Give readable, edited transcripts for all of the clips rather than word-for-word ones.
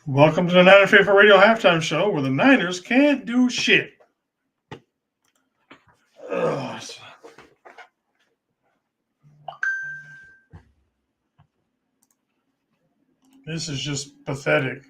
Welcome to the NFR Radio Halftime Show, where the Niners can't do shit. Ugh. This is just pathetic.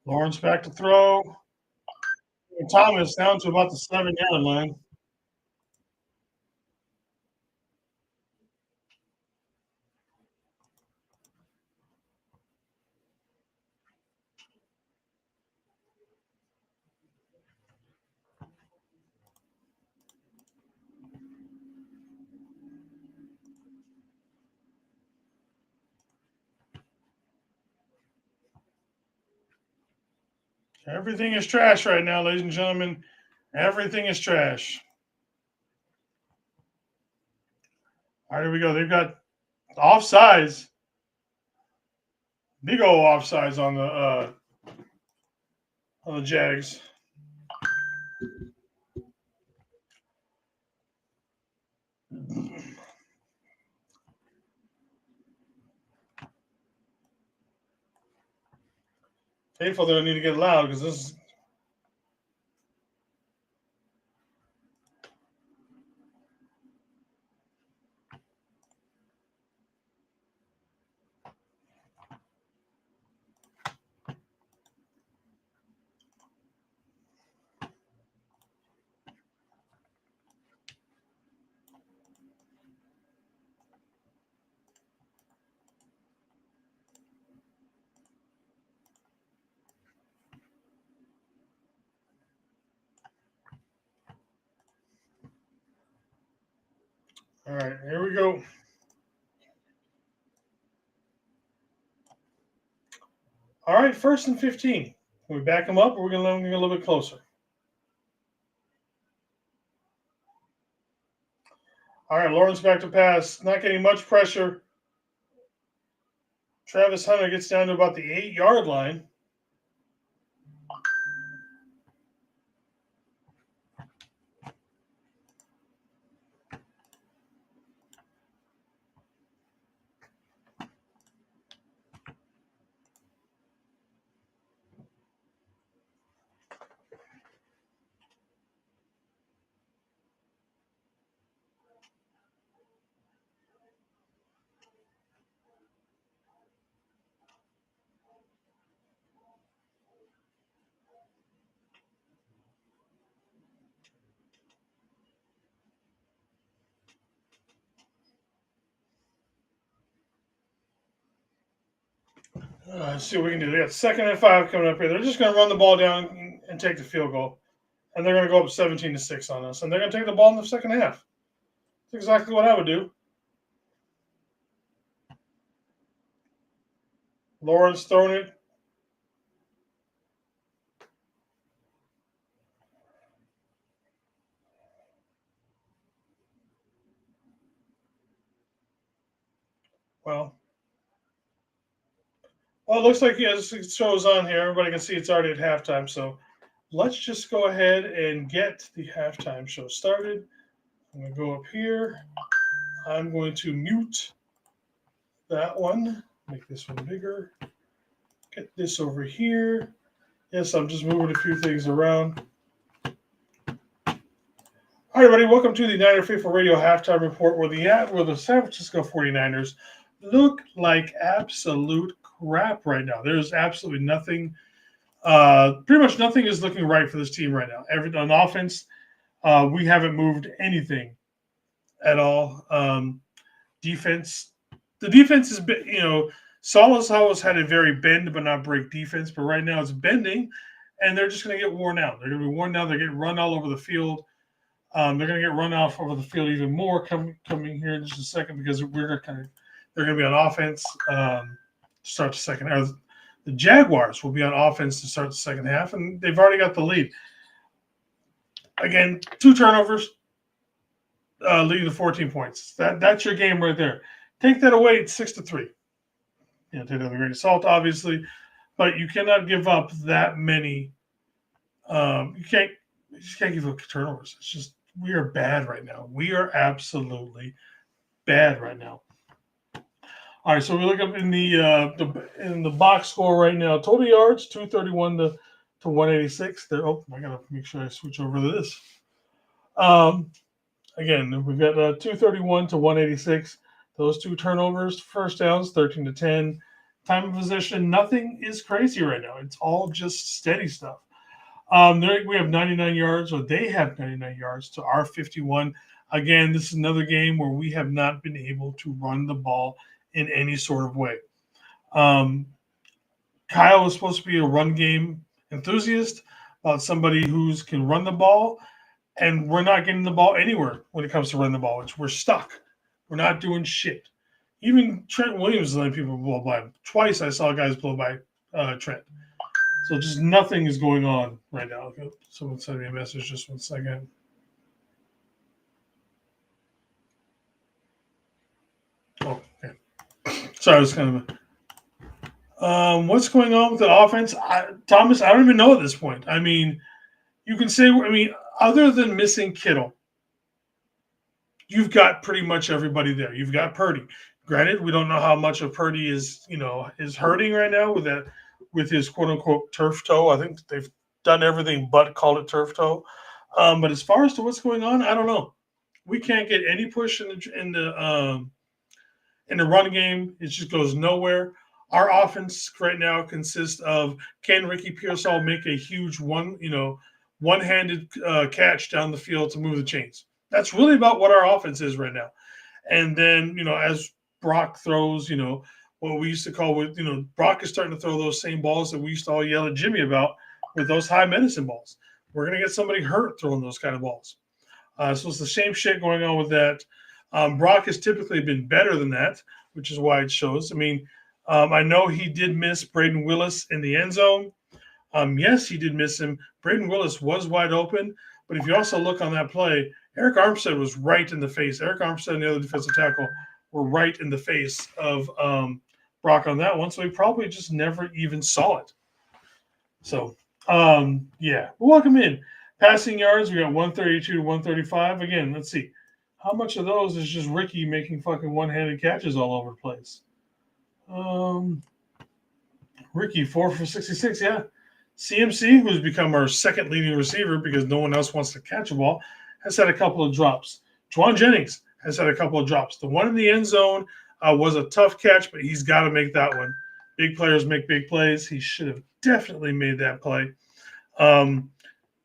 Lawrence back to throw. Thomas down to about the 7-yard line. Everything is trash right now, ladies and gentlemen. Everything is trash. All right, here we go. They've got offsides. Big old offsides on the Jags. Faithful, they need to get loud because this is. All right, here we go. All right, 1st and 15. Can we back them up, or we're going to let them get a little bit closer? All right, Lawrence back to pass. Not getting much pressure. Travis Hunter gets down to about the 8-yard line. Let's see what we can do. They got 2nd and 5 coming up here. They're just going to run the ball down and take the field goal. And they're going to go up 17-6 on us. And they're going to take the ball in the second half. That's exactly what I would do. Lawrence throwing it. Well, it looks like as it shows on here, everybody can see it's already at halftime. So let's just go ahead and get the halftime show started. I'm going to go up here. I'm going to mute that one. Make this one bigger. Get this over here. Yes, I'm just moving a few things around. Hi, everybody. Welcome to the Niner Faithful Radio Halftime Report, where the San Francisco 49ers look like absolute crap right now. There's absolutely nothing. Pretty much nothing is looking right for this team right now. On offense, we haven't moved anything at all. Defense, the defense has been, Salas had a very bend but not break defense, but right now it's bending, and they're just going to get worn out. They're going to be worn out. They're getting run all over the field. They're going to get run off over the field even more coming here in just a second because they're going to be on offense to start the second half. The Jaguars will be on offense to start the second half, and they've already got the lead. Again, 2 turnovers, leading to 14 points. That's your game right there. Take that away, it's 6-3. Take that with a grain of salt, obviously, but you cannot give up that many. You just can't give up turnovers. It's just we are bad right now. We are absolutely bad right now. All right, so we look up in the box score right now. Total yards 231 to 186. Oh, I gotta make sure I switch over to this. Again, we've got 231 to 186. Those two turnovers, first downs 13 to 10. Time of possession, nothing is crazy right now. It's all just steady stuff. We have 99 yards, or they have 99 yards to our 51. Again, this is another game where we have not been able to run the ball in any sort of way. Kyle is supposed to be a run game enthusiast, somebody who can run the ball, and we're not getting the ball anywhere when it comes to run the ball. We're stuck. We're not doing shit. Even Trent Williams is letting people blow by him. Twice I saw guys blow by Trent. So just nothing is going on right now. Okay. Someone sent me a message. Just 1 second. Oh, okay. Sorry, I was kind of. What's going on with the offense, Thomas? I don't even know at this point. I mean, you can say. I mean, other than missing Kittle, you've got pretty much everybody there. You've got Purdy. Granted, we don't know how much of Purdy is hurting right now with his quote unquote turf toe. I think they've done everything but call it turf toe. But as far as to what's going on, I don't know. We can't get any push in the run game. It just goes nowhere. Our offense right now consists of, can Ricky Pearsall make a huge one-handed catch down the field to move the chains? That's really about what our offense is right now. And then, as Brock throws, what we used to call Brock is starting to throw those same balls that we used to all yell at Jimmy about with those high medicine balls. We're going to get somebody hurt throwing those kind of balls. So it's the same shit going on with that. Brock has typically been better than that, which is why it shows. I mean, I know he did miss Braden Willis in the end zone. Yes, he did miss him. Braden Willis was wide open, but if you also look on that play, Eric Armstead was right in the face. Eric Armstead and the other defensive tackle were right in the face of Brock on that one, so he probably just never even saw it. So, yeah, welcome in. Passing yards, we got 132 to 135. Again, let's see. How much of those is just Ricky making fucking one-handed catches all over the place? Ricky, 4 for 66, yeah. CMC, who's become our second leading receiver because no one else wants to catch a ball, has had a couple of drops. Juwan Jennings has had a couple of drops. The one in the end zone was a tough catch, but he's got to make that one. Big players make big plays. He should have definitely made that play.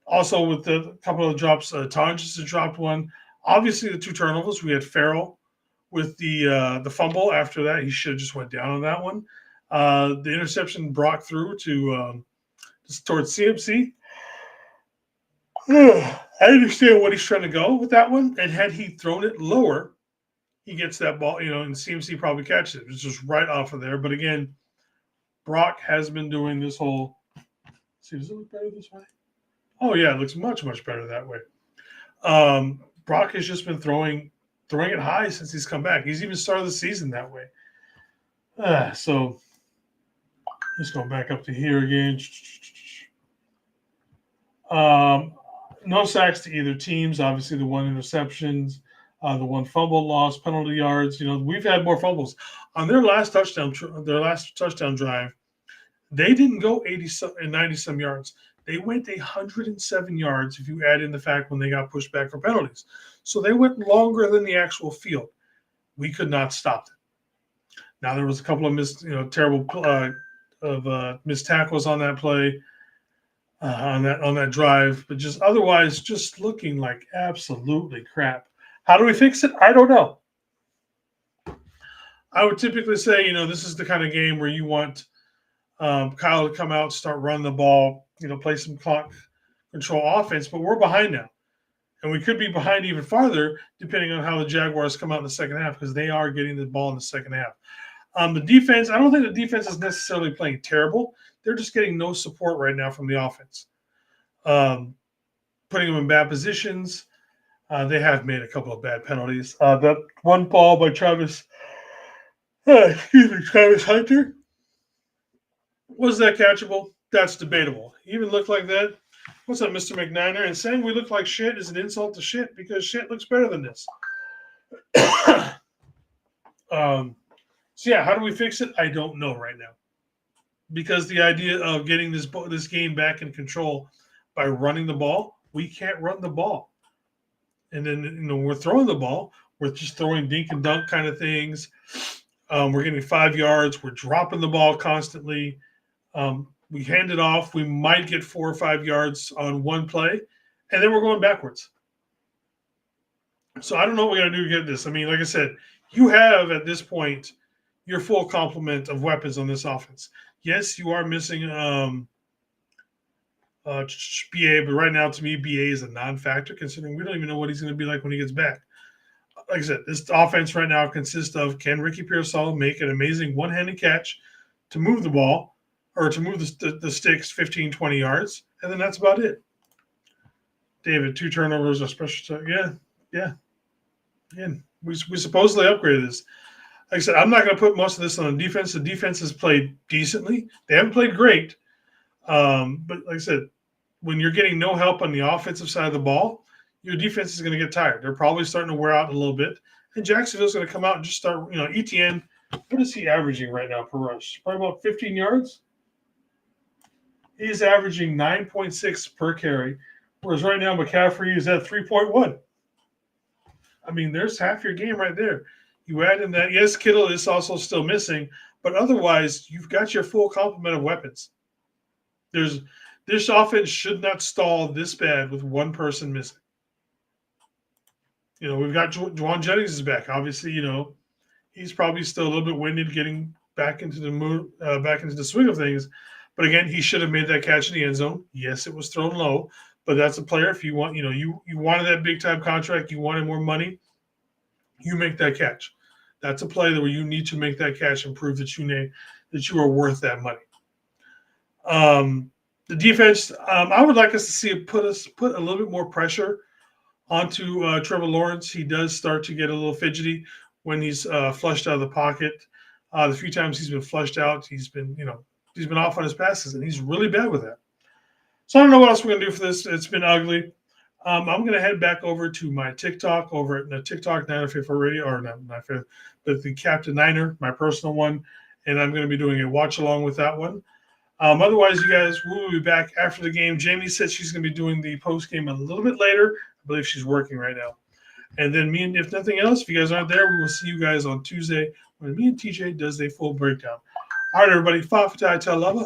Also, with the couple of drops, Tonjes has dropped one. Obviously, the two turnovers. We had Farrell with the fumble. After that, he should have just went down on that one. The interception Brock threw to towards CMC. I understand what he's trying to go with that one. And had he thrown it lower, he gets that ball, and CMC probably catches it. It's just right off of there. But again, Brock has been doing this whole. See, does it look better this way? Oh yeah, it looks much, much better that way. Brock has just been throwing it high since he's come back. He's even started the season that way. So let's go back up to here again. No sacks to either teams. Obviously, the one interceptions, the one fumble loss, penalty yards. We've had more fumbles on their last touchdown drive. They didn't go 80 and 90 some yards. They went 107 yards if you add in the fact when they got pushed back for penalties. So they went longer than the actual field. We could not stop them. Now there was a couple of missed tackles on that play, on that drive, but just otherwise just looking like absolutely crap. How do we fix it? I don't know. I would typically say, this is the kind of game where you want Kyle to come out, start running the ball, play some clock control offense, but we're behind now. And we could be behind even farther depending on how the Jaguars come out in the second half because they are getting the ball in the second half. The defense, I don't think the defense is necessarily playing terrible. They're just getting no support right now from the offense. Putting them in bad positions. They have made a couple of bad penalties. That one ball by Travis Hunter. Was that catchable? That's debatable. He even looked like that. What's up, Mr. McNiner? And saying we look like shit is an insult to shit because shit looks better than this. So yeah, how do we fix it? I don't know right now, because the idea of getting this game back in control by running the ball, we can't run the ball, and then we're throwing the ball, we're just throwing dink and dunk kind of things. We're getting 5 yards. We're dropping the ball constantly. We hand it off. We might get 4 or 5 yards on one play, and then we're going backwards. So I don't know what we got to do to get this. I mean, like I said, you have at this point your full complement of weapons on this offense. Yes, you are missing BA, but right now to me, BA is a non-factor considering we don't even know what he's going to be like when he gets back. Like I said, this offense right now consists of, can Ricky Pearsall make an amazing one-handed catch to move the ball or to move the sticks 15, 20 yards, and then that's about it. David, 2 turnovers, a special yeah. Again, we supposedly upgraded this. Like I said, I'm not going to put most of this on the defense. The defense has played decently. They haven't played great. But like I said, when you're getting no help on the offensive side of the ball, your defense is going to get tired. They're probably starting to wear out a little bit. And Jacksonville's going to come out and just start, ETN, what is he averaging right now per rush? Probably about 15 yards. He's averaging 9.6 per carry, whereas right now McCaffrey is at 3.1. I mean, there's half your game right there. You add in that, yes, Kittle is also still missing, but otherwise, you've got your full complement of weapons. This offense should not stall this bad with one person missing. We've got Juwan Jennings is back. Obviously, he's probably still a little bit winded getting back into the swing of things. But again, he should have made that catch in the end zone. Yes, it was thrown low, but that's a player. If you want, you wanted that big time contract, you wanted more money, you make that catch. That's a play where you need to make that catch and prove that you are worth that money. The defense, I would like us to see it put a little bit more pressure onto Trevor Lawrence. He does start to get a little fidgety when he's flushed out of the pocket. The few times he's been flushed out, he's been off on his passes, and he's really bad with that. So I don't know what else we're gonna do for this. It's been ugly. I'm gonna head back over to my TikTok over at the TikTok Niner Faithful Radio, or not Faithful, but the CaptNiner, my personal one, and I'm gonna be doing a watch along with that one. Otherwise, you guys, we'll be back after the game. Jamie said she's going to be doing the post game a little bit later. I believe she's working right now. And then if nothing else, if you guys aren't there, we will see you guys on Tuesday when me and TJ does a full breakdown. All right, everybody. Fa Fatai Talava.